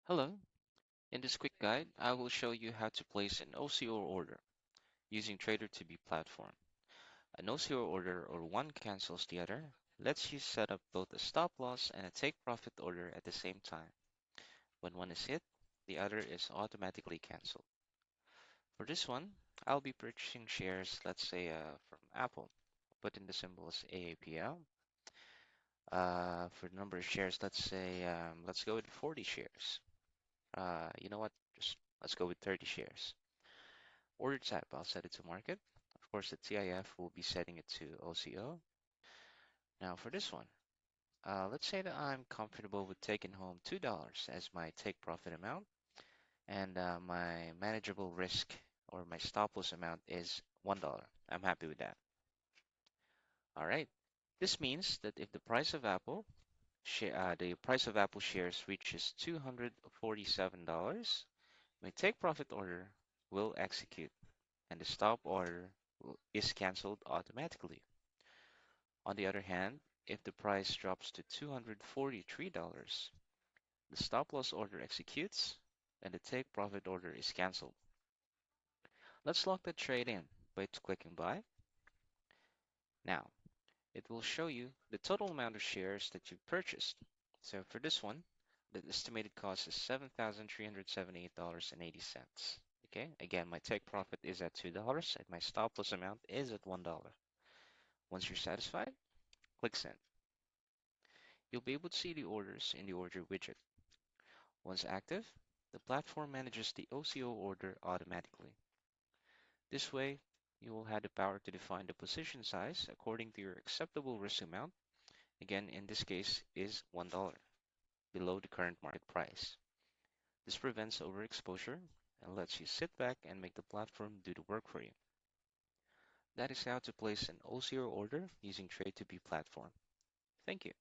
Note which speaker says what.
Speaker 1: Hello, in this quick guide, I will show you how to place an OCO order using trader2B platform. An OCO order, or one cancels the other, lets you set up both a stop loss and a take profit order at the same time. When one is hit, the other is automatically canceled. For this one, I'll be purchasing shares, let's say from Apple. Put in the symbol as AAPL. For the number of shares, let's go with 40 shares. You know what? Just let's go with 30 shares. Order type, I'll set it to market. Of course, the TIF will be setting it to OCO. Now for this one, let's say that I'm comfortable with taking home $2 as my take profit amount, and my manageable risk or my stop loss amount is $1. I'm happy with that. All right. This means that if the price of Apple shares reaches $247, my take profit order will execute, and the stop order is canceled automatically. On the other hand, if the price drops to $243, the stop loss order executes and the take profit order is canceled. Let's lock the trade in by clicking buy. Now, it will show you the total amount of shares that you purchased. So for this one, the estimated cost is $7,378.80. Okay, again, my take profit is at $2 and my stop loss amount is at $1. Once you're satisfied, click send. You'll be able to see the orders in the order widget. Once active, the platform manages the OCO order automatically. This way, you will have the power to define the position size according to your acceptable risk amount. Again, in this case, is $1 below the current market price. This prevents overexposure and lets you sit back and make the platform do the work for you. That is how to place an OCO order using Trade2B platform. Thank you.